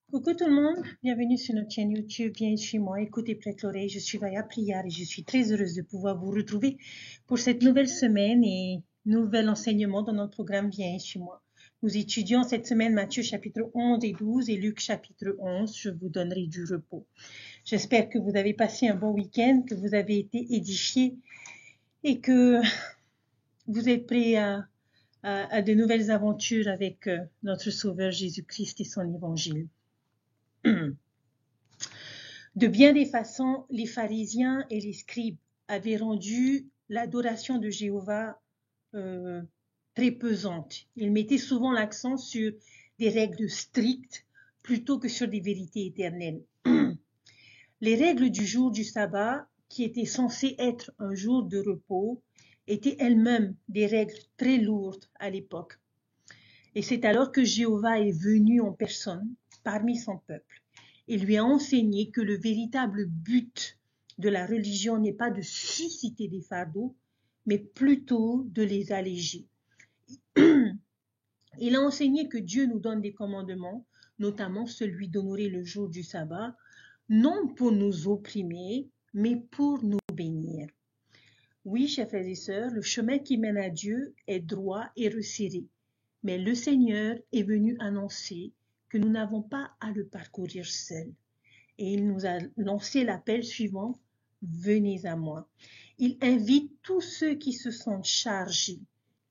Coucou tout le monde, bienvenue sur notre chaîne YouTube, viens chez moi, écoutez prête l'oreille, je suis Vaya Prière et je suis très heureuse de pouvoir vous retrouver pour cette nouvelle semaine et nouvel enseignement dans notre programme Viens chez moi. Nous étudions cette semaine Matthieu chapitre 11 et 12 et Luc chapitre 11, je vous donnerai du repos. J'espère que vous avez passé un bon week-end, que vous avez été édifiés et que vous êtes prêts à de nouvelles aventures avec notre Sauveur Jésus-Christ et son évangile. De bien des façons, les pharisiens et les scribes avaient rendu l'adoration de Jéhovah très pesante. Ils mettaient souvent l'accent sur des règles strictes plutôt que sur des vérités éternelles. Les règles du jour du sabbat, qui étaient censées être un jour de repos, étaient elles-mêmes des règles très lourdes à l'époque. Et c'est alors que Jéhovah est venu en personne parmi son peuple et lui a enseigné que le véritable but de la religion n'est pas de susciter des fardeaux, mais plutôt de les alléger. Il a enseigné que Dieu nous donne des commandements, notamment celui d'honorer le jour du sabbat, non pour nous opprimer, mais pour nous bénir. Oui, chers frères et sœurs, le chemin qui mène à Dieu est droit et resserré, mais le Seigneur est venu annoncer que nous n'avons pas à le parcourir seuls. Et il nous a lancé l'appel suivant, venez à moi. Il invite tous ceux qui se sentent chargés,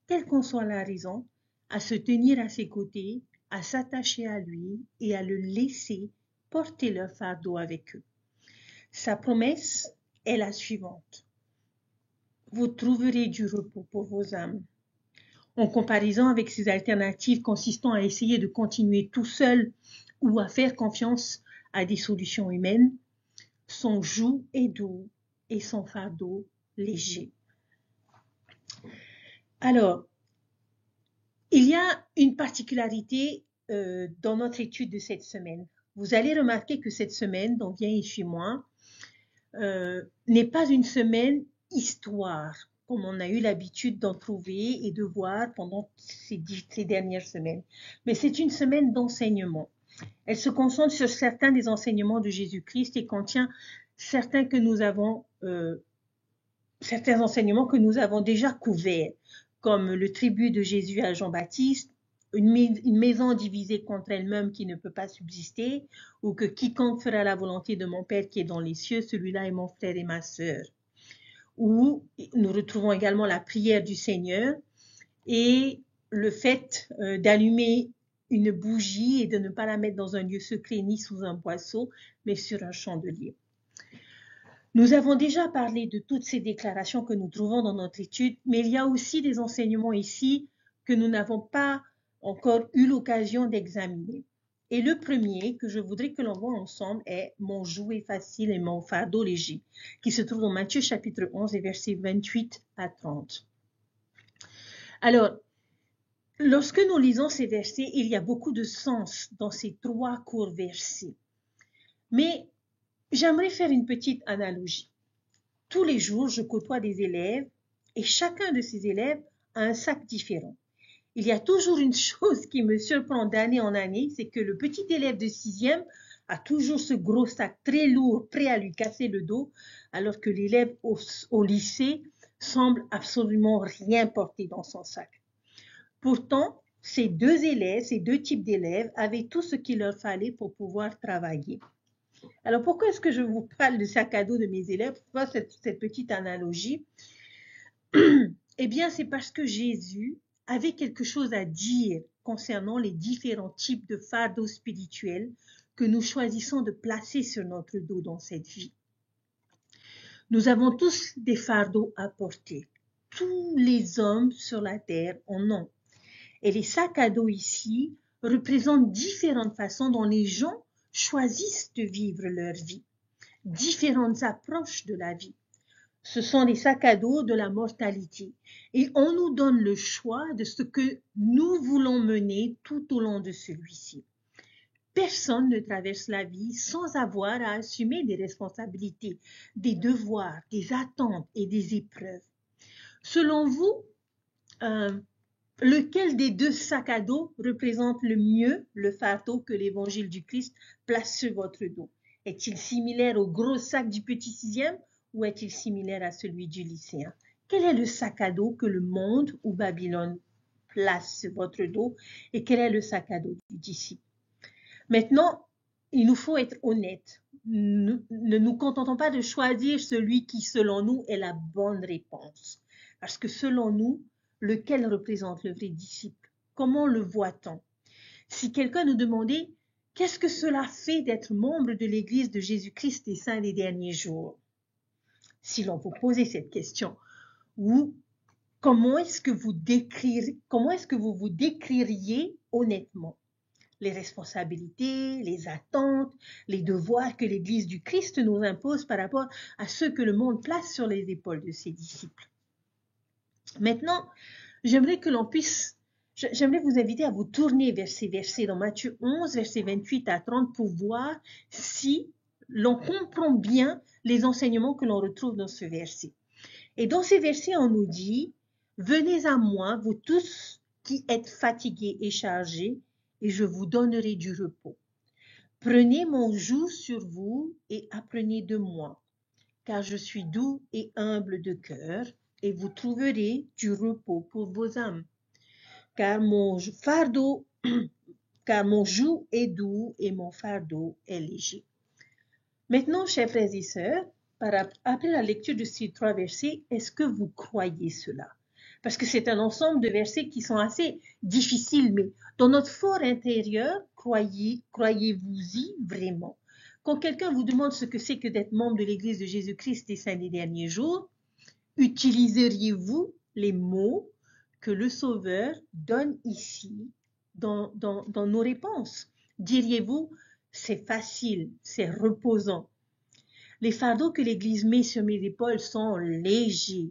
quelle qu'en soit la raison, à se tenir à ses côtés, à s'attacher à lui et à le laisser porter leur fardeau avec eux. Sa promesse est la suivante. Vous trouverez du repos pour vos âmes. En comparaison avec ces alternatives consistant à essayer de continuer tout seul ou à faire confiance à des solutions humaines, son joug est doux et son fardeau léger. Alors, il y a une particularité dans notre étude de cette semaine. Vous allez remarquer que cette semaine, dont Viens et suis-moi, n'est pas une semaine histoire, comme on a eu l'habitude d'en trouver et de voir pendant ces dernières semaines. Mais c'est une semaine d'enseignement. Elle se concentre sur certains des enseignements de Jésus-Christ et contient certains enseignements que nous avons déjà couverts, comme le tribut de Jésus à Jean-Baptiste, une maison divisée contre elle-même qui ne peut pas subsister, ou que quiconque fera la volonté de mon Père qui est dans les cieux, celui-là est mon frère et ma sœur. Où nous retrouvons également la prière du Seigneur et le fait d'allumer une bougie et de ne pas la mettre dans un lieu secret ni sous un boisseau, mais sur un chandelier. Nous avons déjà parlé de toutes ces déclarations que nous trouvons dans notre étude, mais il y a aussi des enseignements ici que nous n'avons pas encore eu l'occasion d'examiner. Et le premier que je voudrais que l'on voit ensemble est « Mon joug est facile et mon fardeau léger » qui se trouve dans Matthieu chapitre 11 et versets 28 à 30. Alors, lorsque nous lisons ces versets, il y a beaucoup de sens dans ces trois courts versets. Mais j'aimerais faire une petite analogie. Tous les jours, je côtoie des élèves et chacun de ces élèves a un sac différent. Il y a toujours une chose qui me surprend d'année en année, c'est que le petit élève de 6e a toujours ce gros sac très lourd, prêt à lui casser le dos, alors que l'élève au lycée semble absolument rien porter dans son sac. Pourtant, ces deux types d'élèves avaient tout ce qu'il leur fallait pour pouvoir travailler. Alors, pourquoi est-ce que je vous parle de sac à dos de mes élèves? Pourquoi cette petite analogie? Eh bien, c'est parce que Jésus avait quelque chose à dire concernant les différents types de fardeaux spirituels que nous choisissons de placer sur notre dos dans cette vie. Nous avons tous des fardeaux à porter. Tous les hommes sur la terre en ont. Et les sacs à dos ici représentent différentes façons dont les gens choisissent de vivre leur vie, différentes approches de la vie. Ce sont des sacs à dos de la mortalité. Et on nous donne le choix de ce que nous voulons mener tout au long de celui-ci. Personne ne traverse la vie sans avoir à assumer des responsabilités, des devoirs, des attentes et des épreuves. Selon vous, Lequel des deux sacs à dos représente le mieux le fardeau que l'évangile du Christ place sur votre dos? Est-il similaire au gros sac du petit sixième ou est-il similaire à celui du lycéen? Quel est le sac à dos que le monde ou Babylone place sur votre dos et quel est le sac à dos du disciple? Maintenant, il nous faut être honnêtes. Ne nous contentons pas de choisir celui qui, selon nous, est la bonne réponse. Parce que selon nous, lequel représente le vrai disciple? Comment le voit-on? Si quelqu'un nous demandait qu'est-ce que cela fait d'être membre de l'Église de Jésus-Christ des saints des derniers jours? Si l'on vous posait cette question, ou comment est-ce que vous vous décririez honnêtement? Les responsabilités, les attentes, les devoirs que l'Église du Christ nous impose par rapport à ceux que le monde place sur les épaules de ses disciples. Maintenant, j'aimerais vous inviter à vous tourner vers ces versets dans Matthieu 11, versets 28 à 30 pour voir si l'on comprend bien les enseignements que l'on retrouve dans ce verset. Et dans ces versets, on nous dit, « Venez à moi, vous tous qui êtes fatigués et chargés, et je vous donnerai du repos. Prenez mon joug sur vous et apprenez de moi, car je suis doux et humble de cœur, et vous trouverez du repos pour vos âmes. Car mon joug est doux et mon fardeau est léger. » Maintenant, chers frères et sœurs, après la lecture de ces 3 versets, est-ce que vous croyez cela? Parce que c'est un ensemble de versets qui sont assez difficiles, mais dans notre fort intérieur, croyez-vous-y vraiment? Quand quelqu'un vous demande ce que c'est que d'être membre de l'Église de Jésus-Christ des saints des derniers jours, utiliseriez-vous les mots que le Sauveur donne ici dans nos réponses? Diriez-vous, c'est facile, c'est reposant. Les fardeaux que l'Église met sur mes épaules sont légers.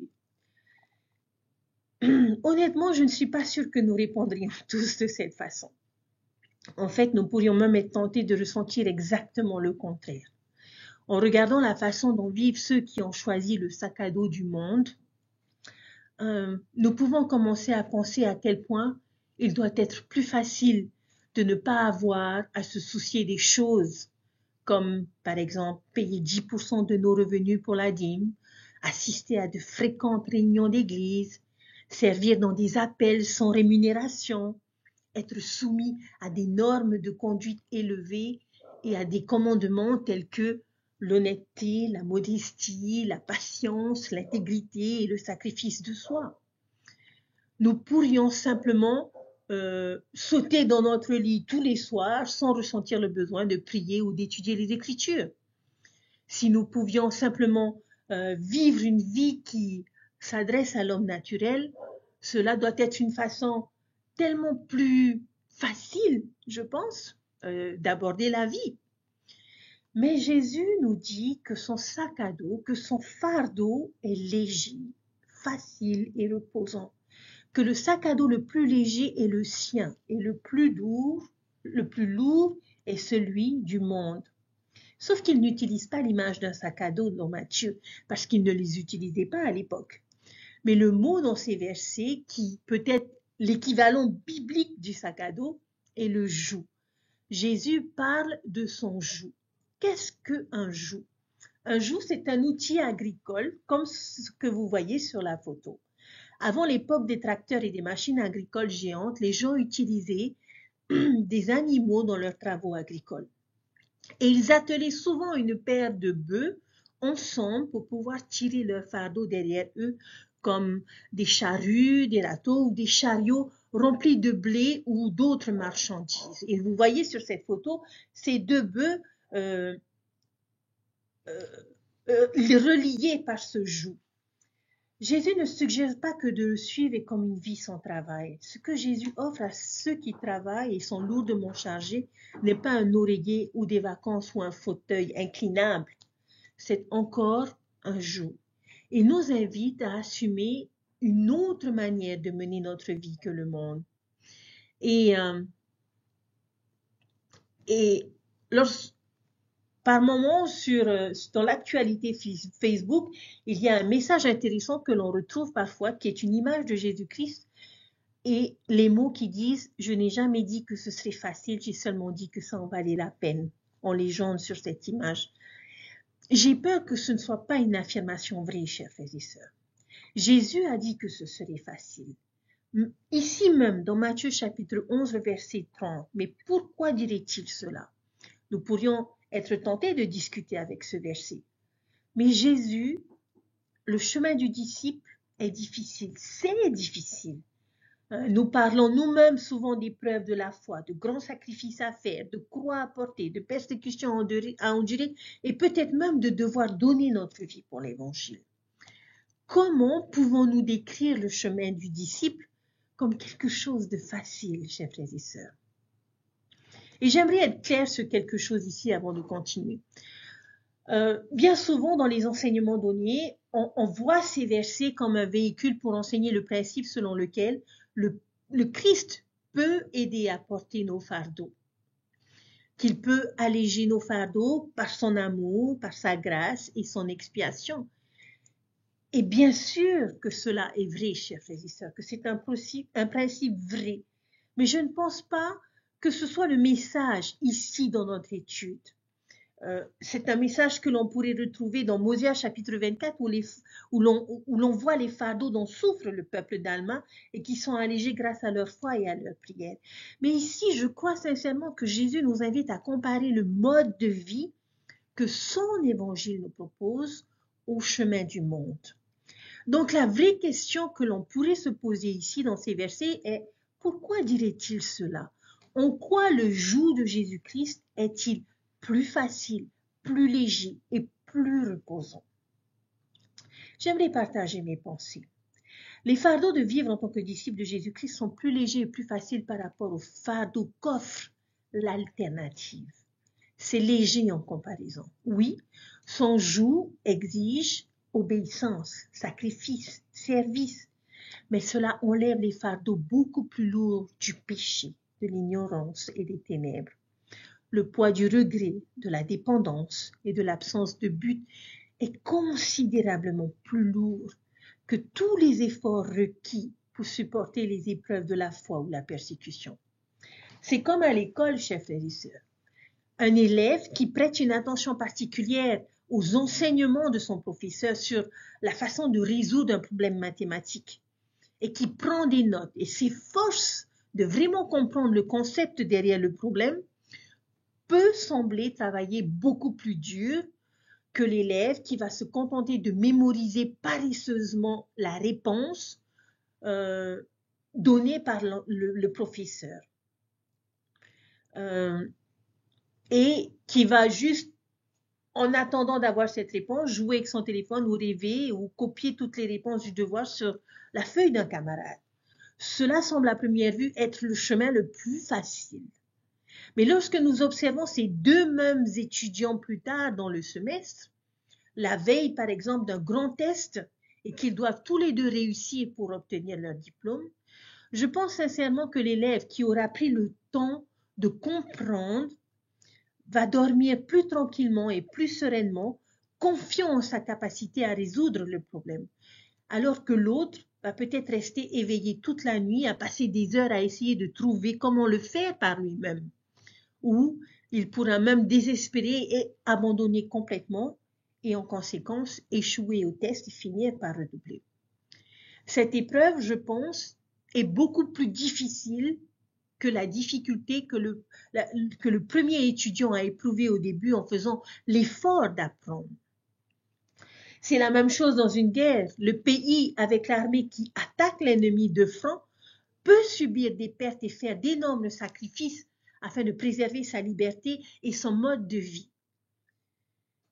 Honnêtement, je ne suis pas sûre que nous répondrions tous de cette façon. En fait, nous pourrions même être tentés de ressentir exactement le contraire. En regardant la façon dont vivent ceux qui ont choisi le sac à dos du monde, nous pouvons commencer à penser à quel point il doit être plus facile de ne pas avoir à se soucier des choses, comme par exemple payer 10% de nos revenus pour la dîme, assister à de fréquentes réunions d'église, servir dans des appels sans rémunération, être soumis à des normes de conduite élevées et à des commandements tels que l'honnêteté, la modestie, la patience, l'intégrité et le sacrifice de soi. Nous pourrions simplement sauter dans notre lit tous les soirs sans ressentir le besoin de prier ou d'étudier les Écritures. Si nous pouvions simplement vivre une vie qui s'adresse à l'homme naturel, cela doit être une façon tellement plus facile, je pense, d'aborder la vie. Mais Jésus nous dit que son sac à dos, que son fardeau est léger, facile et reposant, que le sac à dos le plus léger est le sien et le plus lourd est celui du monde. Sauf qu'il n'utilise pas l'image d'un sac à dos dans Matthieu, parce qu'il ne les utilisait pas à l'époque. Mais le mot dans ces versets, qui peut être l'équivalent biblique du sac à dos, est le joug. Jésus parle de son joug. Qu'est-ce qu'un joug? Un joug, c'est un outil agricole, comme ce que vous voyez sur la photo. Avant l'époque des tracteurs et des machines agricoles géantes, les gens utilisaient des animaux dans leurs travaux agricoles. Et ils attelaient souvent une paire de bœufs ensemble pour pouvoir tirer leur fardeau derrière eux, comme des charrues, des râteaux ou des chariots remplis de blé ou d'autres marchandises. Et vous voyez sur cette photo ces 2 bœufs reliés par ce joug. Jésus ne suggère pas que de le suivre est comme une vie sans travail. Ce que Jésus offre à ceux qui travaillent et sont lourdement chargés n'est pas un oreiller ou des vacances ou un fauteuil inclinable. C'est encore un joug. Il nous invite à assumer une autre manière de mener notre vie que le monde. Et par moments, dans l'actualité Facebook, il y a un message intéressant que l'on retrouve parfois, qui est une image de Jésus-Christ et les mots qui disent « Je n'ai jamais dit que ce serait facile, j'ai seulement dit que ça en valait la peine » en légende sur cette image. J'ai peur que ce ne soit pas une affirmation vraie, chers frères et sœurs. Jésus a dit que ce serait facile. Ici même, dans Matthieu chapitre 11, verset 30. Mais pourquoi dirait-il cela? Nous pourrions être tentés de discuter avec ce verset. Mais Jésus, le chemin du disciple est difficile. C'est difficile. Nous parlons nous-mêmes souvent d'épreuves de la foi, de grands sacrifices à faire, de croix à porter, de persécutions à endurer et peut-être même de devoir donner notre vie pour l'évangile. Comment pouvons-nous décrire le chemin du disciple comme quelque chose de facile, chers frères et sœurs? Et j'aimerais être claire sur quelque chose ici avant de continuer. Bien souvent, dans les enseignements donnés, on voit ces versets comme un véhicule pour enseigner le principe selon lequel le Christ peut aider à porter nos fardeaux, qu'il peut alléger nos fardeaux par son amour, par sa grâce et son expiation. Et bien sûr que cela est vrai, chers frères et sœurs, que c'est un principe vrai. Mais je ne pense pas que ce soit le message ici dans notre étude. C'est un message que l'on pourrait retrouver dans Mosia chapitre 24 où l'on voit les fardeaux dont souffre le peuple d'Alma et qui sont allégés grâce à leur foi et à leur prière. Mais ici, je crois sincèrement que Jésus nous invite à comparer le mode de vie que son évangile nous propose au chemin du monde. Donc la vraie question que l'on pourrait se poser ici dans ces versets est pourquoi dirait-il cela? En quoi le joug de Jésus-Christ est-il plus facile, plus léger et plus reposant? J'aimerais partager mes pensées. Les fardeaux de vivre en tant que disciple de Jésus-Christ sont plus légers et plus faciles par rapport aux fardeaux qu'offre l'alternative. C'est léger en comparaison. Oui, son joug exige obéissance, sacrifice, service, mais cela enlève les fardeaux beaucoup plus lourds du péché, de l'ignorance et des ténèbres. Le poids du regret, de la dépendance et de l'absence de but est considérablement plus lourd que tous les efforts requis pour supporter les épreuves de la foi ou la persécution. C'est comme à l'école, chers frères et sœurs. Un élève qui prête une attention particulière aux enseignements de son professeur sur la façon de résoudre un problème mathématique et qui prend des notes et s'efforce de vraiment comprendre le concept derrière le problème peut sembler travailler beaucoup plus dur que l'élève qui va se contenter de mémoriser paresseusement la réponse donnée par le professeur. Et qui va juste, en attendant d'avoir cette réponse, jouer avec son téléphone ou rêver ou copier toutes les réponses du devoir sur la feuille d'un camarade. Cela semble à première vue être le chemin le plus facile. Mais lorsque nous observons ces deux mêmes étudiants plus tard dans le semestre, la veille par exemple d'un grand test et qu'ils doivent tous les deux réussir pour obtenir leur diplôme, je pense sincèrement que l'élève qui aura pris le temps de comprendre va dormir plus tranquillement et plus sereinement, confiant en sa capacité à résoudre le problème, alors que l'autre va peut-être rester éveillé toute la nuit, à passer des heures à essayer de trouver comment le faire par lui-même, ou il pourra même désespérer et abandonner complètement et en conséquence échouer au test et finir par redoubler. Cette épreuve, je pense, est beaucoup plus difficile que la difficulté que le premier étudiant a éprouvée au début en faisant l'effort d'apprendre. C'est la même chose dans une guerre. Le pays avec l'armée qui attaque l'ennemi de front peut subir des pertes et faire d'énormes sacrifices afin de préserver sa liberté et son mode de vie.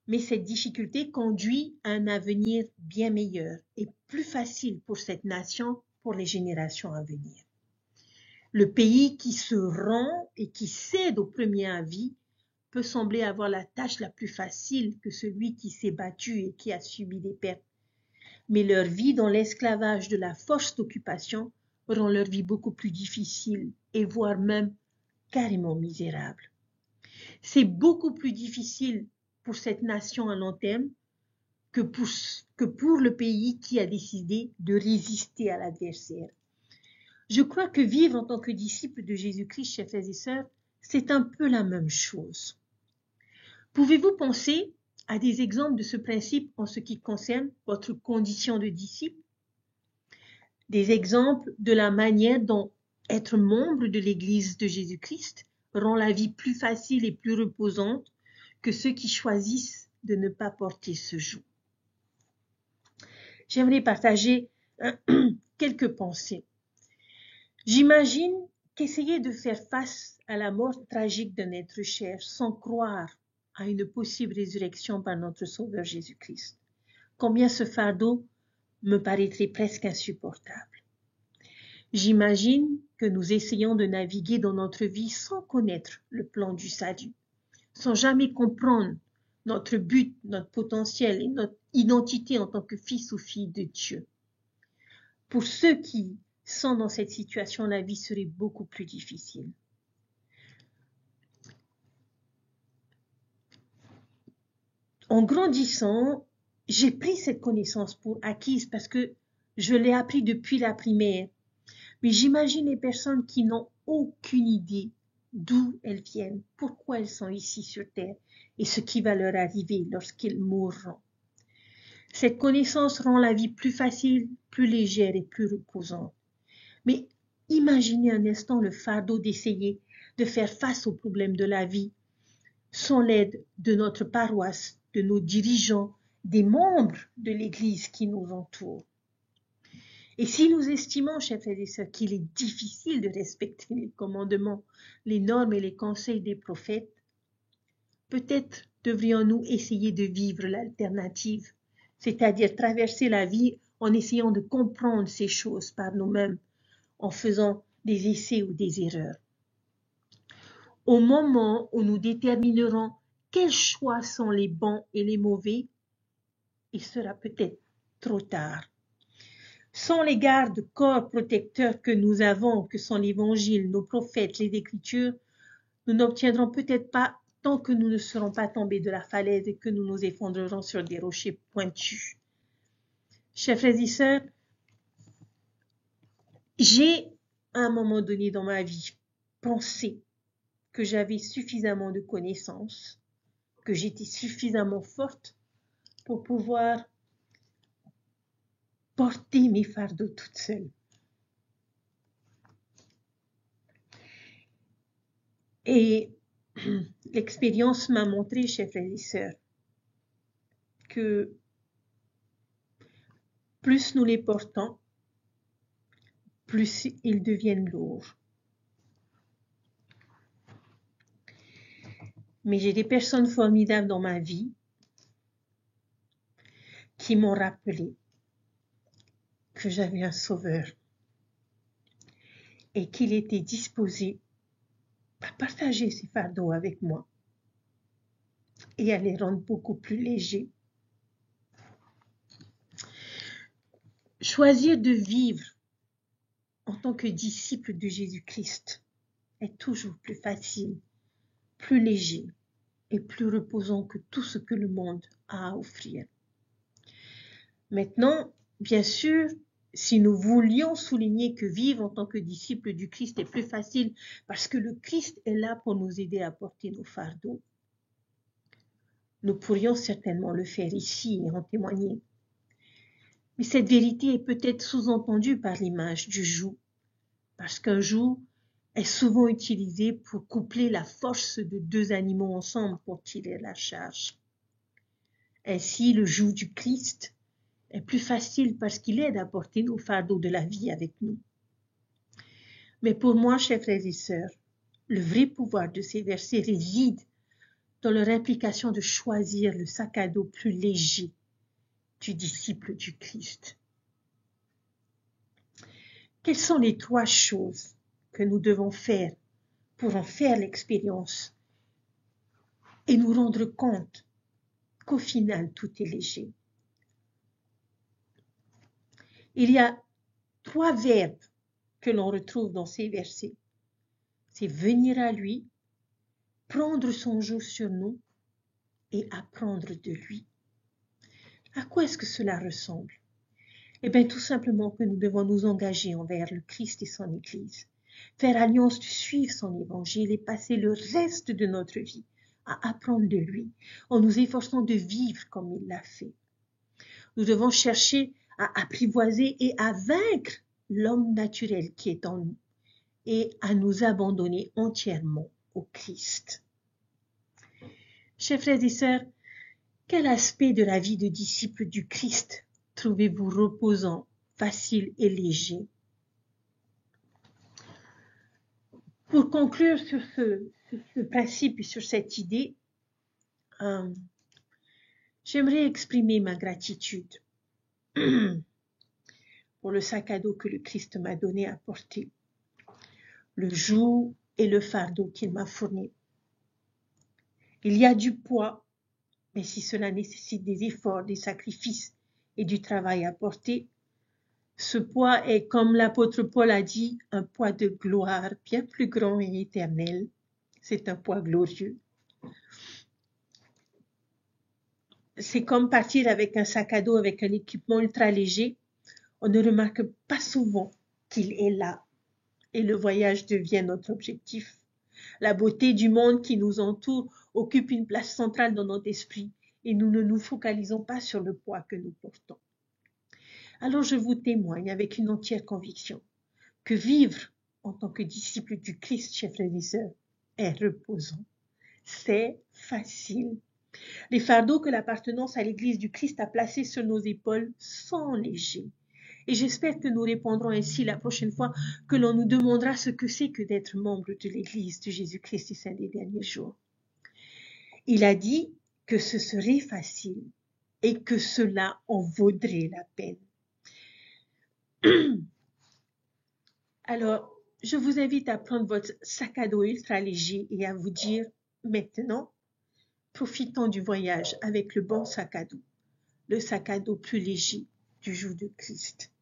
Mais cette difficulté conduit à un avenir bien meilleur et plus facile pour cette nation pour les générations à venir. Le pays qui se rend et qui cède au premier avis peut sembler avoir la tâche la plus facile que celui qui s'est battu et qui a subi des pertes. Mais leur vie dans l'esclavage de la force d'occupation rend leur vie beaucoup plus difficile et voire même carrément misérable. C'est beaucoup plus difficile pour cette nation à long terme que pour le pays qui a décidé de résister à l'adversaire. Je crois que vivre en tant que disciple de Jésus-Christ, chers frères et sœurs, c'est un peu la même chose. Pouvez-vous penser à des exemples de ce principe en ce qui concerne votre condition de disciple? Des exemples de la manière dont être membre de l'Église de Jésus-Christ rend la vie plus facile et plus reposante que ceux qui choisissent de ne pas porter ce joug. J'aimerais partager quelques pensées. J'imagine qu'essayer de faire face à la mort tragique d'un être cher sans croire à une possible résurrection par notre Sauveur Jésus-Christ, combien ce fardeau me paraîtrait presque insupportable. J'imagine que nous essayons de naviguer dans notre vie sans connaître le plan du salut, sans jamais comprendre notre but, notre potentiel et notre identité en tant que fils ou fille de Dieu. Pour ceux qui sont dans cette situation, la vie serait beaucoup plus difficile. En grandissant, j'ai pris cette connaissance pour acquise parce que je l'ai appris depuis la primaire. Mais j'imagine les personnes qui n'ont aucune idée d'où elles viennent, pourquoi elles sont ici sur Terre et ce qui va leur arriver lorsqu'elles mourront. Cette connaissance rend la vie plus facile, plus légère et plus reposante. Mais imaginez un instant le fardeau d'essayer de faire face aux problèmes de la vie sans l'aide de notre paroisse, de nos dirigeants, des membres de l'Église qui nous entourent. Et si nous estimons, chers frères et sœurs, qu'il est difficile de respecter les commandements, les normes et les conseils des prophètes, peut-être devrions-nous essayer de vivre l'alternative, c'est-à-dire traverser la vie en essayant de comprendre ces choses par nous-mêmes, en faisant des essais ou des erreurs. Au moment où nous déterminerons quels choix sont les bons et les mauvais, il sera peut-être trop tard. Sans les garde-corps protecteurs que nous avons, que sont l'Évangile, nos prophètes, les Écritures, nous n'obtiendrons peut-être pas tant que nous ne serons pas tombés de la falaise et que nous nous effondrerons sur des rochers pointus. Chers frères et sœurs, j'ai, à un moment donné dans ma vie, pensé que j'avais suffisamment de connaissances, que j'étais suffisamment forte pour pouvoir porter mes fardeaux toute seule. Et l'expérience m'a montré, chers frères et sœurs, que plus nous les portons, plus ils deviennent lourds. Mais j'ai des personnes formidables dans ma vie qui m'ont rappelé que j'avais un sauveur et qu'il était disposé à partager ses fardeaux avec moi et à les rendre beaucoup plus légers. Choisir de vivre en tant que disciple de Jésus-Christ est toujours plus facile, plus léger et plus reposant que tout ce que le monde a à offrir. Maintenant, bien sûr, si nous voulions souligner que vivre en tant que disciple du Christ est plus facile parce que le Christ est là pour nous aider à porter nos fardeaux, nous pourrions certainement le faire ici et en témoigner. Mais cette vérité est peut-être sous-entendue par l'image du joug, parce qu'un joug est souvent utilisé pour coupler la force de deux animaux ensemble pour tirer la charge. Ainsi, le joug du Christ est plus facile parce qu'il aide à porter nos fardeaux de la vie avec nous. Mais pour moi, chers frères et sœurs, le vrai pouvoir de ces versets réside dans leur implication de choisir le sac à dos plus léger du disciple du Christ. Quelles sont les 3 choses que nous devons faire pour en faire l'expérience et nous rendre compte qu'au final, tout est léger? Il y a 3 verbes que l'on retrouve dans ces versets. C'est venir à lui, prendre son joug sur nous et apprendre de lui. À quoi est-ce que cela ressemble? Eh bien, tout simplement que nous devons nous engager envers le Christ et son Église, faire alliance de suivre son évangile et passer le reste de notre vie à apprendre de lui, en nous efforçant de vivre comme il l'a fait. Nous devons chercher à apprivoiser et à vaincre l'homme naturel qui est en nous et à nous abandonner entièrement au Christ. Chers frères et sœurs, quel aspect de la vie de disciple du Christ trouvez-vous reposant, facile et léger? Pour conclure sur ce principe et sur cette idée, j'aimerais exprimer ma gratitude pour le sac à dos que le Christ m'a donné à porter, le joug et le fardeau qu'il m'a fourni. Il y a du poids, mais si cela nécessite des efforts, des sacrifices et du travail à porter, ce poids est, comme l'apôtre Paul a dit, un poids de gloire bien plus grand et éternel. C'est un poids glorieux. C'est comme partir avec un sac à dos, avec un équipement ultra léger. On ne remarque pas souvent qu'il est là et le voyage devient notre objectif. La beauté du monde qui nous entoure occupe une place centrale dans notre esprit et nous ne nous focalisons pas sur le poids que nous portons. Alors je vous témoigne avec une entière conviction que vivre en tant que disciple du Christ, chers frères et sœurs, est reposant. C'est facile. Les fardeaux que l'appartenance à l'Église du Christ a placés sur nos épaules sont légers. Et j'espère que nous répondrons ainsi la prochaine fois que l'on nous demandera ce que c'est que d'être membre de l'Église de Jésus-Christ et Saint des derniers jours. Il a dit que ce serait facile et que cela en vaudrait la peine. Alors, je vous invite à prendre votre sac à dos ultra léger et à vous dire maintenant, profitons du voyage avec le bon sac à dos, le sac à dos plus léger du joug de Christ.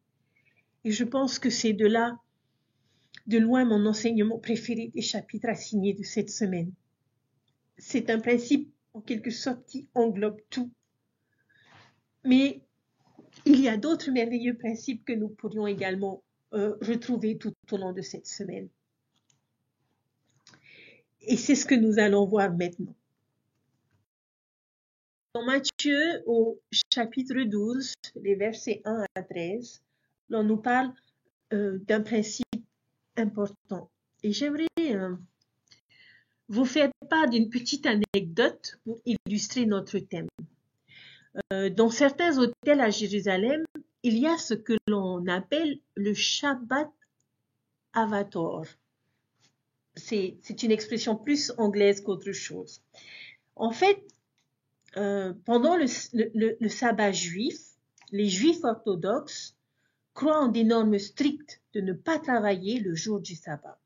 Et je pense que c'est de là, de loin, mon enseignement préféré des chapitres assignés de cette semaine. C'est un principe, en quelque sorte, qui englobe tout. Mais il y a d'autres merveilleux principes que nous pourrions également retrouver tout au long de cette semaine. Et c'est ce que nous allons voir maintenant. Dans Matthieu, au chapitre 12, les versets 1 à 13, l'on nous parle d'un principe important. Et j'aimerais vous faire part d'une petite anecdote pour illustrer notre thème. Dans certains hôtels à Jérusalem, il y a ce que l'on appelle le Shabbat Avator. C'est une expression plus anglaise qu'autre chose. En fait, pendant le sabbat juif, les juifs orthodoxes croient en des normes strictes de ne pas travailler le jour du sabbat.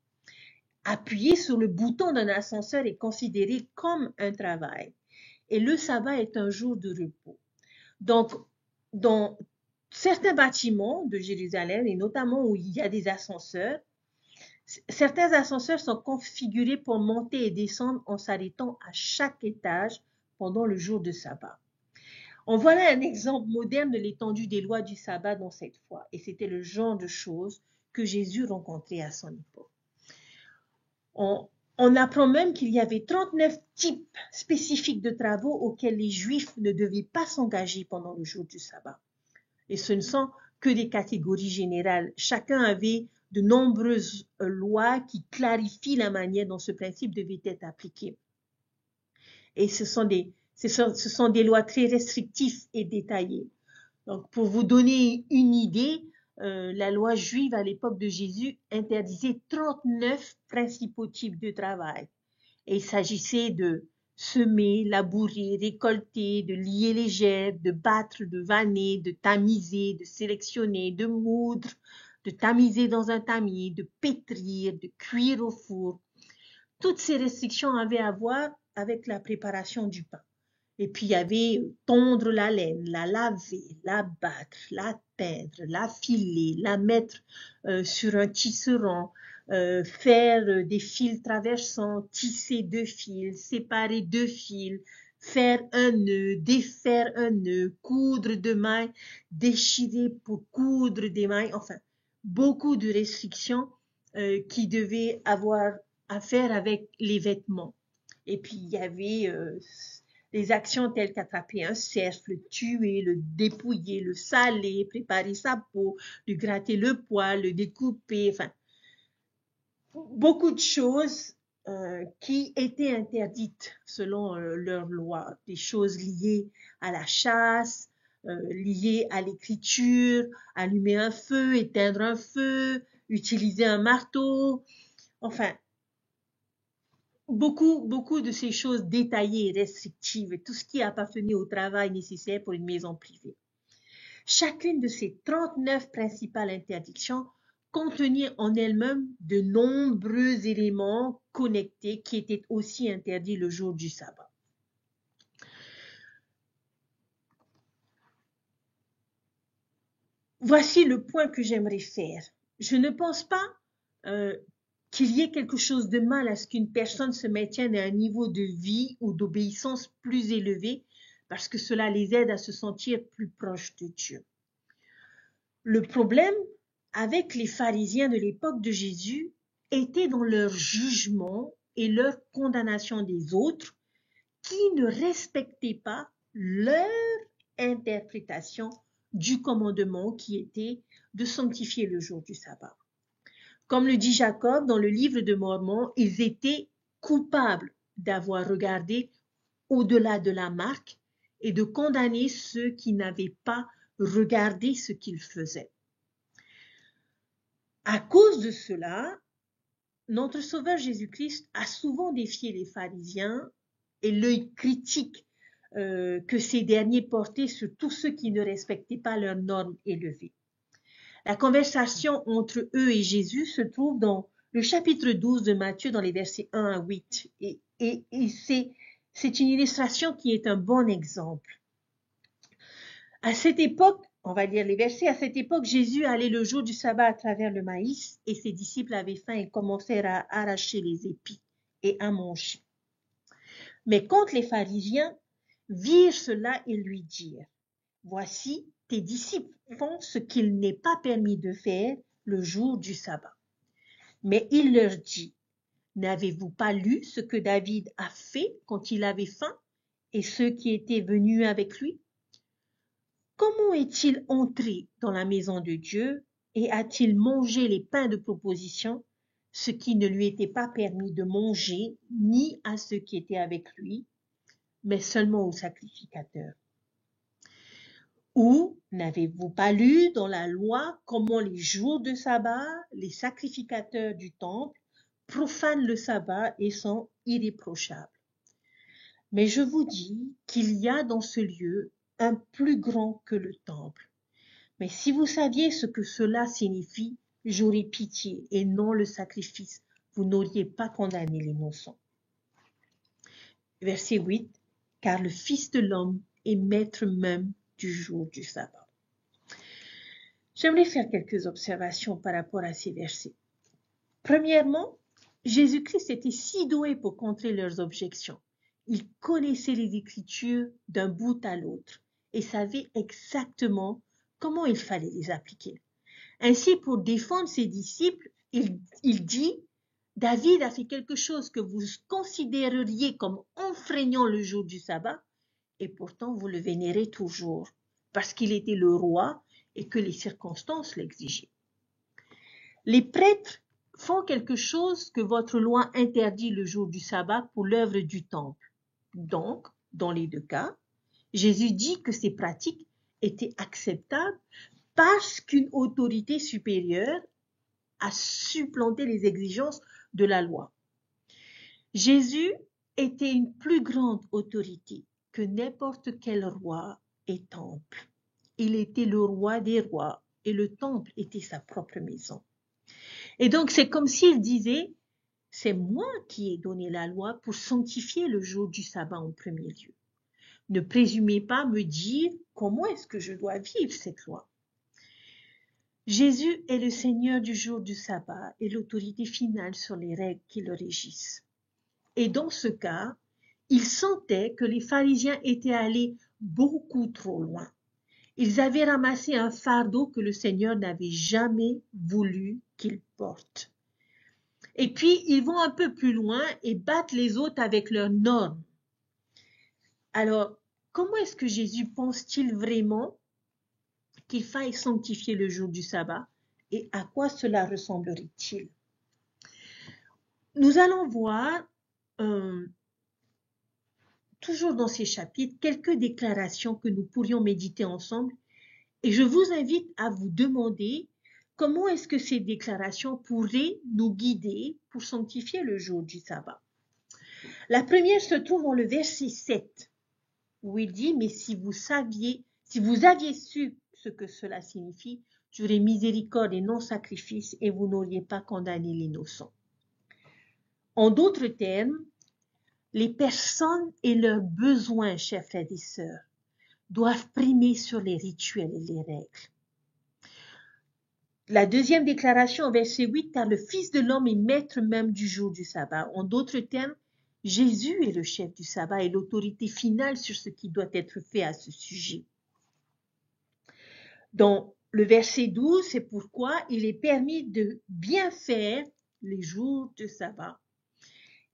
Appuyer sur le bouton d'un ascenseur est considéré comme un travail. Et le sabbat est un jour de repos. Donc, dans certains bâtiments de Jérusalem, et notamment où il y a des ascenseurs, certains ascenseurs sont configurés pour monter et descendre en s'arrêtant à chaque étage pendant le jour de sabbat. En voilà un exemple moderne de l'étendue des lois du sabbat dans cette foi. Et c'était le genre de choses que Jésus rencontrait à son époque. On apprend même qu'il y avait 39 types spécifiques de travaux auxquels les Juifs ne devaient pas s'engager pendant le jour du sabbat. Et ce ne sont que des catégories générales. Chacun avait de nombreuses lois qui clarifient la manière dont ce principe devait être appliqué. Et ce sont des lois très restrictives et détaillées. Donc, pour vous donner une idée, la loi juive à l'époque de Jésus interdisait 39 principaux types de travail. Et il s'agissait de semer, labourer, récolter, de lier les gerbes, de battre, de vanner, de tamiser, de sélectionner, de moudre, de tamiser dans un tamis, de pétrir, de cuire au four. Toutes ces restrictions avaient à voir avec la préparation du pain. Et puis il y avait tondre la laine, la laver, la battre, la teindre, la filer, la mettre sur un tisserand, faire des fils traversants, tisser 2 fils, séparer 2 fils, faire un nœud, défaire un nœud, coudre de mailles, déchirer pour coudre des mailles, enfin, beaucoup de restrictions qui devaient avoir à faire avec les vêtements. Et puis, il y avait des actions telles qu'attraper un cerf, le tuer, le dépouiller, le saler, préparer sa peau, lui gratter le poil, le découper, enfin, beaucoup de choses qui étaient interdites selon leur loi, des choses liées à la chasse, liées à l'écriture, allumer un feu, éteindre un feu, utiliser un marteau, enfin, beaucoup de ces choses détaillées et restrictives, et tout ce qui appartenait au travail nécessaire pour une maison privée. Chacune de ces 39 principales interdictions contenait en elle-même de nombreux éléments connectés qui étaient aussi interdits le jour du sabbat. Voici le point que j'aimerais faire. Je ne pense pas qu'il y ait quelque chose de mal à ce qu'une personne se maintienne à un niveau de vie ou d'obéissance plus élevé parce que cela les aide à se sentir plus proches de Dieu. Le problème avec les pharisiens de l'époque de Jésus était dans leur jugement et leur condamnation des autres qui ne respectaient pas leur interprétation du commandement qui était de sanctifier le jour du sabbat. Comme le dit Jacob dans le livre de Mormon, ils étaient coupables d'avoir regardé au-delà de la marque et de condamner ceux qui n'avaient pas regardé ce qu'ils faisaient. À cause de cela, notre Sauveur Jésus-Christ a souvent défié les pharisiens et l'œil critique que ces derniers portaient sur tous ceux qui ne respectaient pas leurs normes élevées. La conversation entre eux et Jésus se trouve dans le chapitre 12 de Matthieu, dans les versets 1 à 8. Et c'est une illustration qui est un bon exemple. À cette époque, on va lire les versets, à cette époque, Jésus allait le jour du sabbat à travers le maïs et ses disciples avaient faim et commencèrent à arracher les épis et à manger. Mais quand les pharisiens virent cela, ils lui dirent, « Voici, tes disciples font ce qu'il n'est pas permis de faire le jour du sabbat. » Mais il leur dit, « N'avez-vous pas lu ce que David a fait quand il avait faim et ceux qui étaient venus avec lui? Comment est-il entré dans la maison de Dieu et a-t-il mangé les pains de proposition, ce qui ne lui était pas permis de manger ni à ceux qui étaient avec lui, mais seulement aux sacrificateurs? Ou n'avez-vous pas lu dans la loi comment les jours de sabbat, les sacrificateurs du temple profanent le sabbat et sont irréprochables? Mais je vous dis qu'il y a dans ce lieu un plus grand que le temple. Mais si vous saviez ce que cela signifie, j'aurais pitié et non le sacrifice. Vous n'auriez pas condamné l'innocent. Verset 8. Car le Fils de l'homme est maître même du jour du sabbat. J'aimerais faire quelques observations par rapport à ces versets. Premièrement, Jésus-Christ était si doué pour contrer leurs objections. Il connaissait les Écritures d'un bout à l'autre et savait exactement comment il fallait les appliquer. Ainsi, pour défendre ses disciples, il dit, David a fait quelque chose que vous considéreriez comme enfreignant le jour du sabbat, et pourtant vous le vénérez toujours, parce qu'il était le roi et que les circonstances l'exigeaient. Les prêtres font quelque chose que votre loi interdit le jour du sabbat pour l'œuvre du temple. Donc, dans les deux cas, Jésus dit que ces pratiques étaient acceptables parce qu'une autorité supérieure a supplanté les exigences de la loi. Jésus était une plus grande autorité que n'importe quel roi et temple. Il était le roi des rois et le temple était sa propre maison. Et donc c'est comme s'il disait, c'est moi qui ai donné la loi pour sanctifier le jour du sabbat en premier lieu. Ne présumez pas me dire comment est-ce que je dois vivre cette loi. Jésus est le Seigneur du jour du sabbat et l'autorité finale sur les règles qui le régissent. Et dans ce cas, il sentait que les pharisiens étaient allés beaucoup trop loin. Ils avaient ramassé un fardeau que le Seigneur n'avait jamais voulu qu'ils portent. Et puis, ils vont un peu plus loin et battent les autres avec leurs normes. Alors, comment est-ce que Jésus pense-t-il vraiment qu'il faille sanctifier le jour du sabbat et à quoi cela ressemblerait-il? Nous allons voir, toujours dans ces chapitres, quelques déclarations que nous pourrions méditer ensemble et je vous invite à vous demander comment est-ce que ces déclarations pourraient nous guider pour sanctifier le jour du sabbat. La première se trouve dans le verset 7, où il dit « Mais si vous aviez su ce que cela signifie, j'aurais miséricorde et non sacrifice, et vous n'auriez pas condamné l'innocent. » En d'autres termes, les personnes et leurs besoins, chers frères et sœurs, doivent primer sur les rituels et les règles. La deuxième déclaration, verset 8, « Car le Fils de l'homme est maître même du jour du sabbat. » En d'autres termes, Jésus est le chef du sabbat et l'autorité finale sur ce qui doit être fait à ce sujet. Dans le verset 12, c'est pourquoi il est permis de bien faire les jours de sabbat.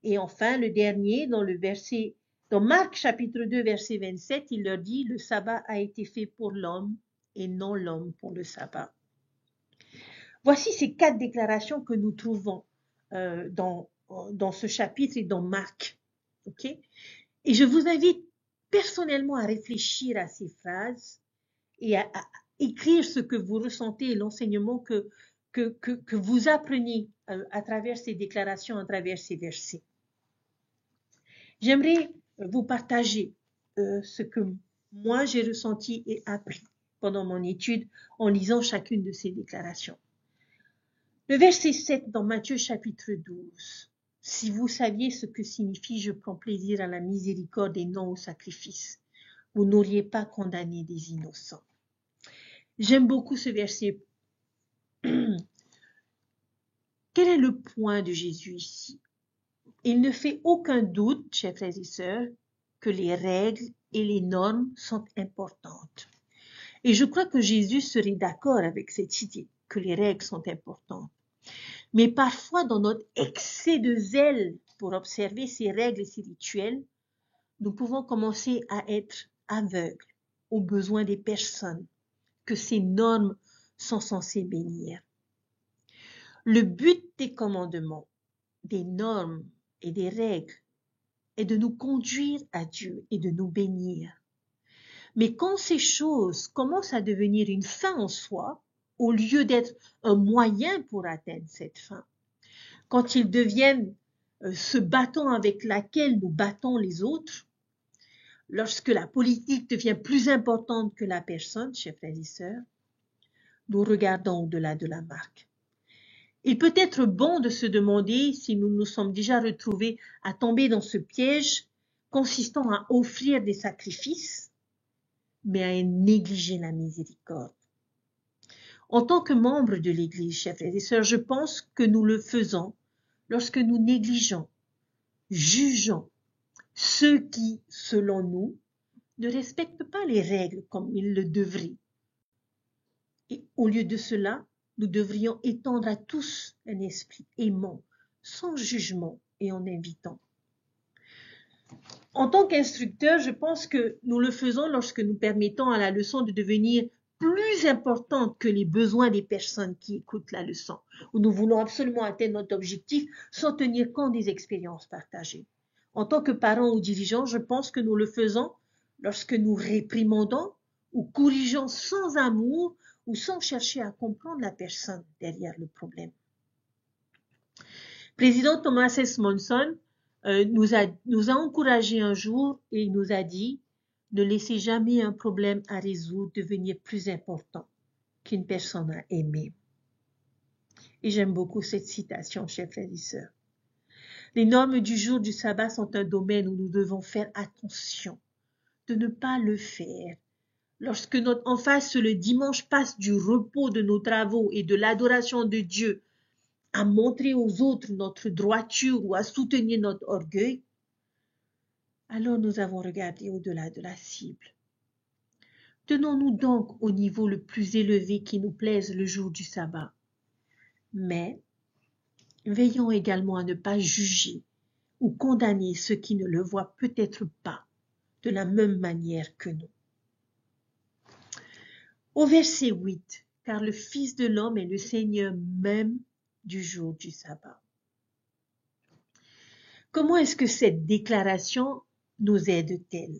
Et enfin, le dernier, dans Marc chapitre 2, verset 27, il leur dit « Le sabbat a été fait pour l'homme et non l'homme pour le sabbat. » Voici ces 4 déclarations que nous trouvons dans ce chapitre et dans Marc. Okay? Et je vous invite personnellement à réfléchir à ces phrases et à écrire ce que vous ressentez et l'enseignement que vous apprenez à travers ces déclarations, à travers ces versets. J'aimerais vous partager ce que moi j'ai ressenti et appris pendant mon étude en lisant chacune de ces déclarations. Le verset 7 dans Matthieu chapitre 12. « Si vous saviez ce que signifie « Je prends plaisir à la miséricorde et non au sacrifice », vous n'auriez pas condamné des innocents. » J'aime beaucoup ce verset. Quel est le point de Jésus ici? Il ne fait aucun doute, chers frères et sœurs, que les règles et les normes sont importantes. Et je crois que Jésus serait d'accord avec cette idée, que les règles sont importantes. Mais parfois, dans notre excès de zèle pour observer ces règles et ces rituels, nous pouvons commencer à être aveugles aux besoins des personnes que ces normes sont censées bénir. Le but des commandements, des normes et des règles est de nous conduire à Dieu et de nous bénir. Mais quand ces choses commencent à devenir une fin en soi, au lieu d'être un moyen pour atteindre cette fin, quand ils deviennent ce bâton avec lequel nous battons les autres, lorsque la politique devient plus importante que la personne, chers frères et sœurs, nous regardons au-delà de la marque. Il peut être bon de se demander si nous nous sommes déjà retrouvés à tomber dans ce piège consistant à offrir des sacrifices, mais à négliger la miséricorde. En tant que membres de l'Église, chers frères et sœurs, je pense que nous le faisons lorsque nous négligeons, jugeons ceux qui, selon nous, ne respectent pas les règles comme ils le devraient. Et au lieu de cela, nous devrions étendre à tous un esprit aimant, sans jugement et en invitant. En tant qu'instructeur, je pense que nous le faisons lorsque nous permettons à la leçon de devenir plus importante que les besoins des personnes qui écoutent la leçon, où nous voulons absolument atteindre notre objectif sans tenir compte des expériences partagées. En tant que parents ou dirigeants, je pense que nous le faisons lorsque nous réprimandons ou corrigeons sans amour ou sans chercher à comprendre la personne derrière le problème. Président Thomas S. Monson nous a encouragés un jour et il nous a dit « Ne laissez jamais un problème à résoudre devenir plus important qu'une personne à aimer. » Et j'aime beaucoup cette citation, chers frères et sœurs. Les normes du jour du sabbat sont un domaine où nous devons faire attention de ne pas le faire. Lorsque notre emphase le dimanche passe du repos de nos travaux et de l'adoration de Dieu à montrer aux autres notre droiture ou à soutenir notre orgueil, Alors nous avons regardé au-delà de la cible. Tenons-nous donc au niveau le plus élevé qui nous plaise le jour du sabbat. Mais veillons également à ne pas juger ou condamner ceux qui ne le voient peut-être pas de la même manière que nous. Au verset 8, car le Fils de l'homme est le Seigneur même du jour du sabbat. Comment est-ce que cette déclaration nous aide-t-elle?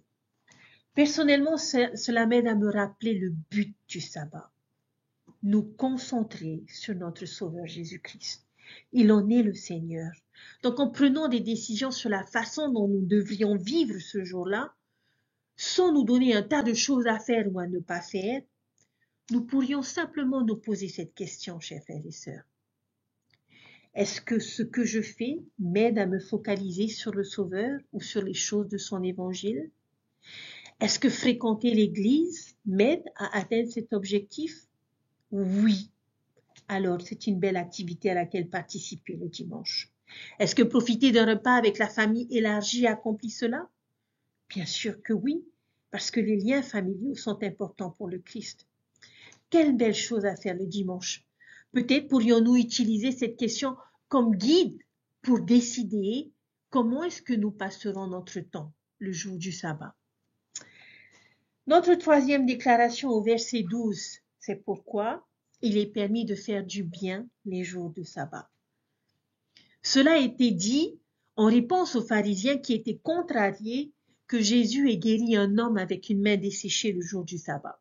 Personnellement, cela m'aide à me rappeler le but du sabbat. Nous concentrer sur notre Sauveur Jésus-Christ. Il en est le Seigneur. Donc en prenant des décisions sur la façon dont nous devrions vivre ce jour-là, sans nous donner un tas de choses à faire ou à ne pas faire, nous pourrions simplement nous poser cette question, chers frères et sœurs. Est-ce que ce que je fais m'aide à me focaliser sur le Sauveur ou sur les choses de son évangile? Est-ce que fréquenter l'Église m'aide à atteindre cet objectif? Oui. Alors, c'est une belle activité à laquelle participer le dimanche. Est-ce que profiter d'un repas avec la famille élargie accomplit cela? Bien sûr que oui, parce que les liens familiaux sont importants pour le Christ. Quelle belle chose à faire le dimanche. Peut-être pourrions-nous utiliser cette question comme guide pour décider comment est-ce que nous passerons notre temps le jour du sabbat. Notre troisième déclaration au verset 12, c'est pourquoi il est permis de faire du bien les jours de sabbat. Cela a été dit en réponse aux pharisiens qui étaient contrariés que Jésus ait guéri un homme avec une main desséchée le jour du sabbat.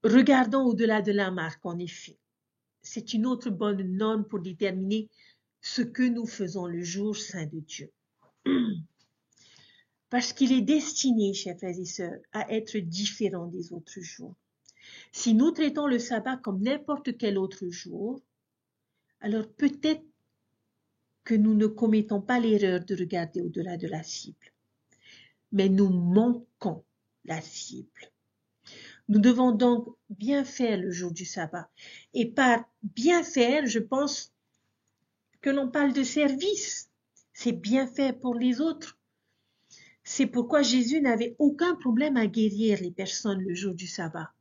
Regardons au-delà de la marque, en effet. C'est une autre bonne norme pour déterminer ce que nous faisons le jour saint de Dieu. Parce qu'il est destiné, chers frères et sœurs, à être différent des autres jours. Si nous traitons le sabbat comme n'importe quel autre jour, alors peut-être que nous ne commettons pas l'erreur de regarder au-delà de la cible. Mais nous manquons la cible. Nous devons donc bien faire le jour du sabbat. Et par bien faire, je pense que l'on parle de service. C'est bien fait pour les autres. C'est pourquoi Jésus n'avait aucun problème à guérir les personnes le jour du sabbat.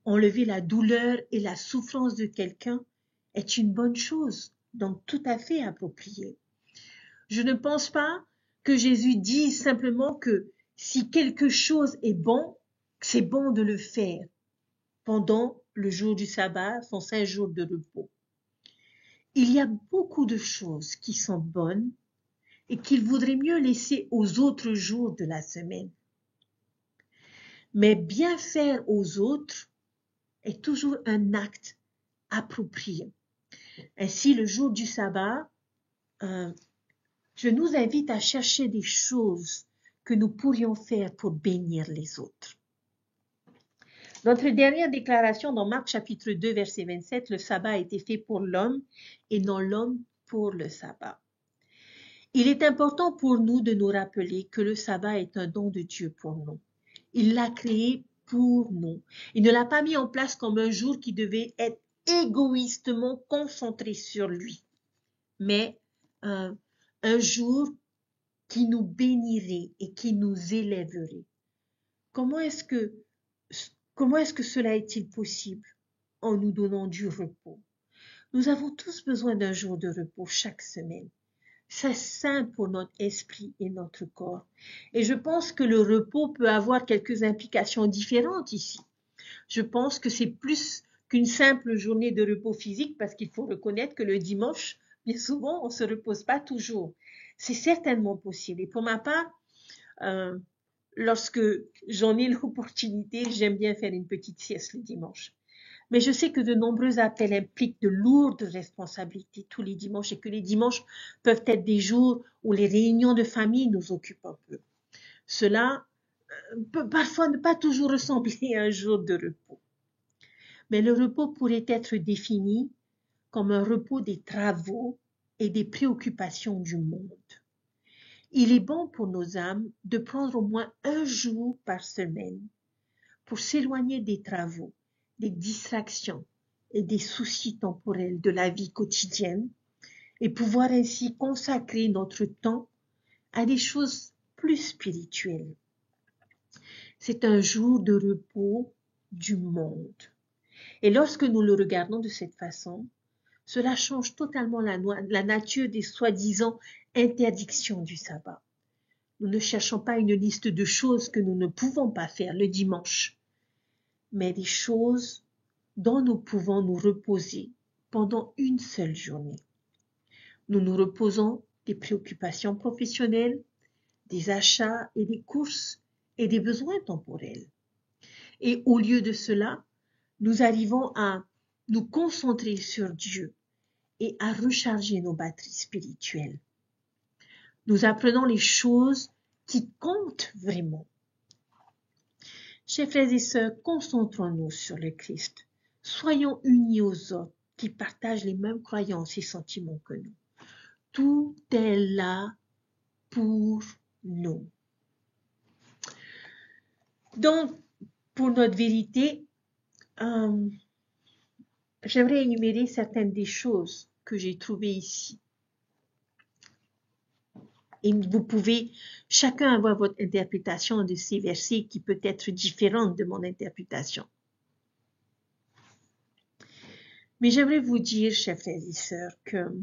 Enlever la douleur et la souffrance de quelqu'un est une bonne chose, donc tout à fait appropriée. Je ne pense pas que Jésus dise simplement que si quelque chose est bon, c'est bon de le faire pendant le jour du sabbat, son 5 jours de repos. Il y a beaucoup de choses qui sont bonnes et qu'il vaudrait mieux laisser aux autres jours de la semaine. Mais bien faire aux autres est toujours un acte approprié. Ainsi, le jour du sabbat, je nous invite à chercher des choses que nous pourrions faire pour bénir les autres. Notre dernière déclaration dans Marc chapitre 2, verset 27, le sabbat a été fait pour l'homme et non l'homme pour le sabbat. Il est important pour nous de nous rappeler que le sabbat est un don de Dieu pour nous. Il l'a créé pour nous. Il ne l'a pas mis en place comme un jour qui devait être égoïstement concentré sur lui, mais un jour qui nous bénirait et qui nous élèverait. Comment est-ce que cela est-il possible? En nous donnant du repos. Nous avons tous besoin d'un jour de repos chaque semaine. C'est sain pour notre esprit et notre corps. Et je pense que le repos peut avoir quelques implications différentes ici. Je pense que c'est plus qu'une simple journée de repos physique parce qu'il faut reconnaître que le dimanche, bien souvent, on ne se repose pas toujours. C'est certainement possible. Et pour ma part, lorsque j'en ai l'opportunité, j'aime bien faire une petite sieste le dimanche. Mais je sais que de nombreux appels impliquent de lourdes responsabilités tous les dimanches et que les dimanches peuvent être des jours où les réunions de famille nous occupent un peu. Cela peut parfois ne pas toujours ressembler à un jour de repos. Mais le repos pourrait être défini comme un repos des travaux et des préoccupations du monde. Il est bon pour nos âmes de prendre au moins un jour par semaine pour s'éloigner des travaux, des distractions et des soucis temporels de la vie quotidienne et pouvoir ainsi consacrer notre temps à des choses plus spirituelles. C'est un jour de repos du monde. Et lorsque nous le regardons de cette façon, cela change totalement la nature des soi-disant interdictions du sabbat. Nous ne cherchons pas une liste de choses que nous ne pouvons pas faire le dimanche, mais des choses dont nous pouvons nous reposer pendant une seule journée. Nous nous reposons des préoccupations professionnelles, des achats et des courses et des besoins temporels. Et au lieu de cela, nous arrivons à nous concentrer sur Dieu et à recharger nos batteries spirituelles. Nous apprenons les choses qui comptent vraiment. Chers frères et sœurs, concentrons-nous sur le Christ. Soyons unis aux autres qui partagent les mêmes croyances et sentiments que nous. Tout est là pour nous. Donc, pour notre vérité, j'aimerais énumérer certaines des choses que j'ai trouvées ici. Et vous pouvez chacun avoir votre interprétation de ces versets qui peut être différente de mon interprétation. Mais j'aimerais vous dire, chers frères et sœurs, que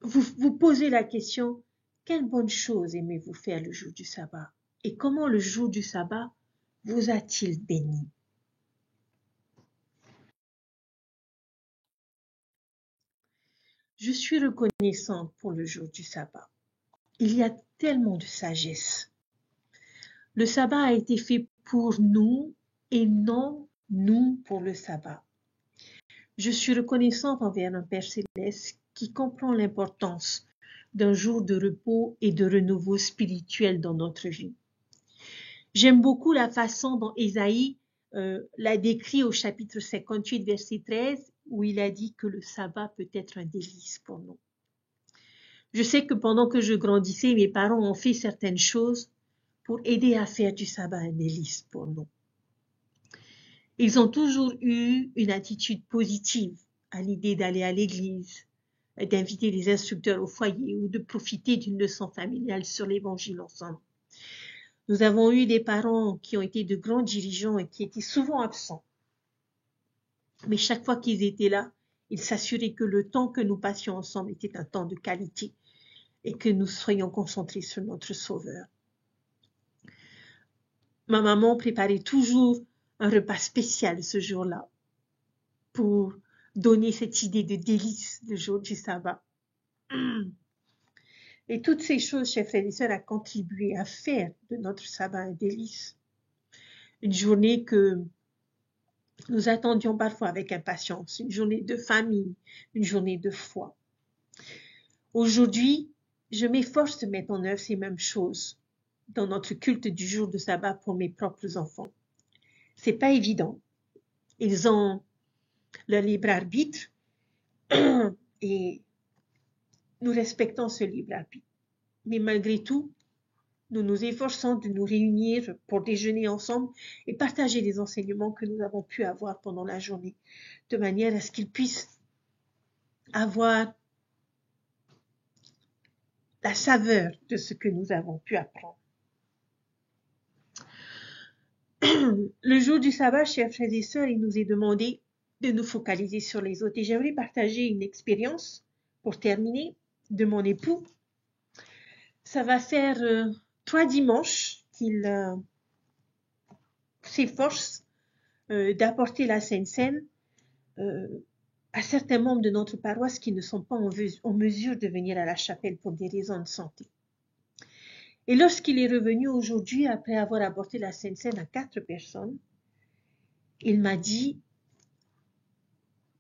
vous posez la question, quelle bonne chose aimez-vous faire le jour du sabbat? Et comment le jour du sabbat vous a-t-il béni? Je suis reconnaissante pour le jour du sabbat. Il y a tellement de sagesse. Le sabbat a été fait pour nous et non nous pour le sabbat. Je suis reconnaissante envers un Père céleste qui comprend l'importance d'un jour de repos et de renouveau spirituel dans notre vie. J'aime beaucoup la façon dont Ésaïe l'a décrit au chapitre 58, verset 13, où il a dit que le sabbat peut être un délice pour nous. Je sais que pendant que je grandissais, mes parents ont fait certaines choses pour aider à faire du sabbat un délice pour nous. Ils ont toujours eu une attitude positive à l'idée d'aller à l'église, d'inviter les instructeurs au foyer ou de profiter d'une leçon familiale sur l'évangile ensemble. Nous avons eu des parents qui ont été de grands dirigeants et qui étaient souvent absents. Mais chaque fois qu'ils étaient là, ils s'assuraient que le temps que nous passions ensemble était un temps de qualité et que nous soyons concentrés sur notre Sauveur. Ma maman préparait toujours un repas spécial ce jour-là pour donner cette idée de délice le jour du sabbat. Et toutes ces choses, chers frères et sœurs, ont contribué à faire de notre sabbat un délice. Une journée que nous attendions parfois avec impatience, une journée de famille, une journée de foi. Aujourd'hui, je m'efforce de mettre en œuvre ces mêmes choses dans notre culte du jour de sabbat pour mes propres enfants. C'est pas évident. Ils ont leur libre arbitre et nous respectons ce libre arbitre. Mais malgré tout, nous nous efforçons de nous réunir pour déjeuner ensemble et partager les enseignements que nous avons pu avoir pendant la journée, de manière à ce qu'ils puissent avoir la saveur de ce que nous avons pu apprendre. Le jour du sabbat, chers frères et sœurs, il nous est demandé de nous focaliser sur les autres. Et j'aimerais partager une expérience, pour terminer, de mon époux. Ça va faire 3 dimanches qu'il s'efforce d'apporter la Sainte Seine à certains membres de notre paroisse qui ne sont pas en mesure de venir à la chapelle pour des raisons de santé. Et lorsqu'il est revenu aujourd'hui, après avoir apporté la Sainte Seine à 4 personnes, il m'a dit,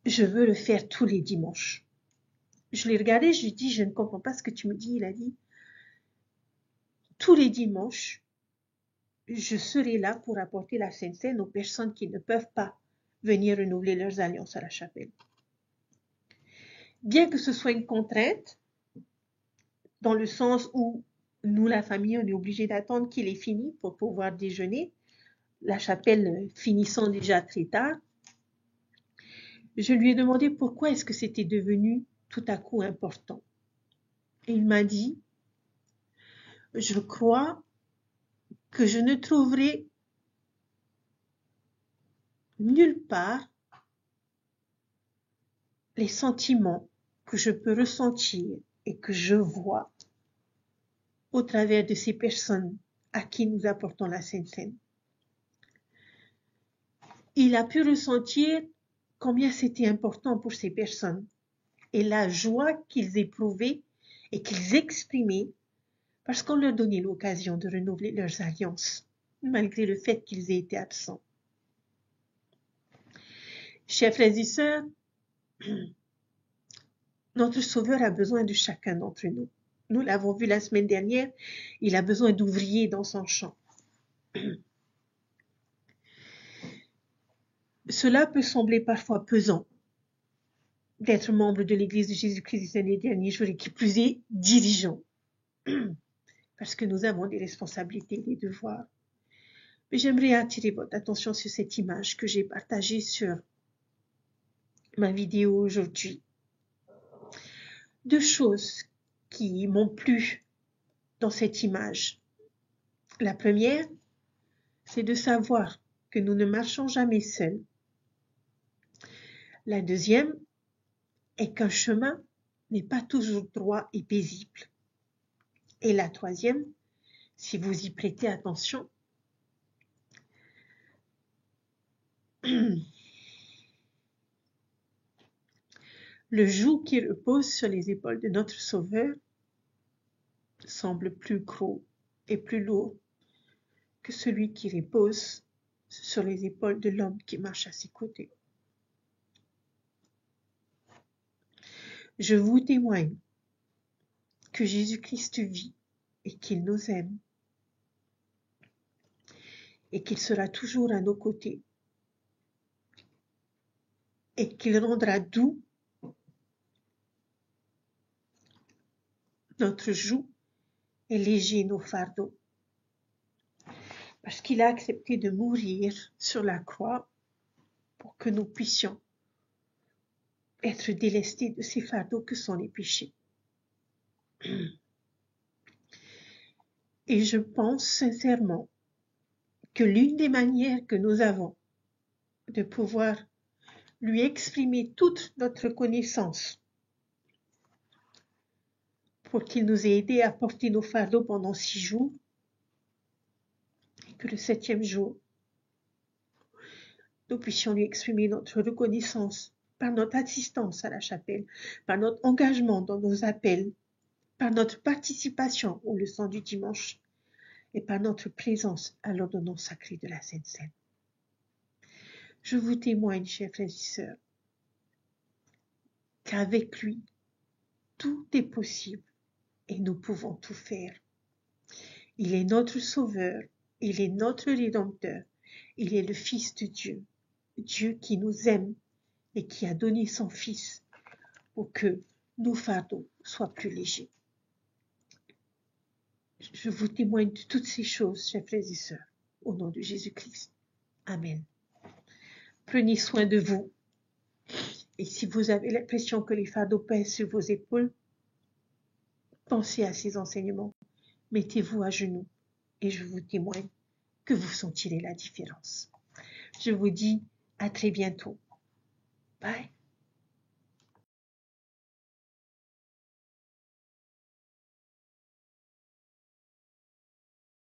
je veux le faire tous les dimanches. Je l'ai regardé, je lui ai dit, je ne comprends pas ce que tu me dis. Il a dit, tous les dimanches, je serai là pour apporter la Sainte Seine aux personnes qui ne peuvent pas venir renouveler leurs alliances à la chapelle. Bien que ce soit une contrainte, dans le sens où nous, la famille, on est obligé d'attendre qu'il ait fini pour pouvoir déjeuner, la chapelle finissant déjà très tard, Je lui ai demandé pourquoi est-ce que c'était devenu tout à coup important. Et il m'a dit, je crois que je ne trouverai nulle part les sentiments que je peux ressentir et que je vois au travers de ces personnes à qui nous apportons la Sainte Seine. Il a pu ressentir combien c'était important pour ces personnes et la joie qu'ils éprouvaient et qu'ils exprimaient parce qu'on leur donnait l'occasion de renouveler leurs alliances, malgré le fait qu'ils aient été absents. Chers frères et sœurs, notre Sauveur a besoin de chacun d'entre nous. Nous l'avons vu la semaine dernière, il a besoin d'ouvriers dans son champ. Cela peut sembler parfois pesant d'être membre de l'Église de Jésus-Christ des derniers jours et qui plus est dirigeant, parce que nous avons des responsabilités, des devoirs. Mais j'aimerais attirer votre attention sur cette image que j'ai partagée sur ma vidéo aujourd'hui. Deux choses qui m'ont plu dans cette image. La première, c'est de savoir que nous ne marchons jamais seuls. La deuxième est qu'un chemin n'est pas toujours droit et paisible. Et la troisième, si vous y prêtez attention, le joug qui repose sur les épaules de notre Sauveur semble plus gros et plus lourd que celui qui repose sur les épaules de l'homme qui marche à ses côtés. Je vous témoigne que Jésus-Christ vit et qu'il nous aime et qu'il sera toujours à nos côtés et qu'il rendra doux notre joug et léger nos fardeaux. Parce qu'il a accepté de mourir sur la croix pour que nous puissions être délestés de ces fardeaux que sont les péchés. Et je pense sincèrement que l'une des manières que nous avons de pouvoir lui exprimer toute notre connaissance pour qu'il nous ait aidés à porter nos fardeaux pendant 6 jours, et que le 7e jour, nous puissions lui exprimer notre reconnaissance par notre assistance à la chapelle, par notre engagement dans nos appels, par notre participation aux leçons du dimanche et par notre présence à l'ordonnance sacrée de la Sainte Seine. Je vous témoigne, chers frères et sœurs, qu'avec lui, tout est possible et nous pouvons tout faire. Il est notre Sauveur, il est notre Rédempteur, il est le Fils de Dieu, Dieu qui nous aime et qui a donné son Fils pour que nos fardeaux soient plus légers. Je vous témoigne de toutes ces choses, chers frères et sœurs, au nom de Jésus-Christ. Amen. Prenez soin de vous. Et si vous avez l'impression que les fardeaux pèsent sur vos épaules, pensez à ces enseignements. Mettez-vous à genoux et je vous témoigne que vous sentirez la différence. Je vous dis à très bientôt. Bye.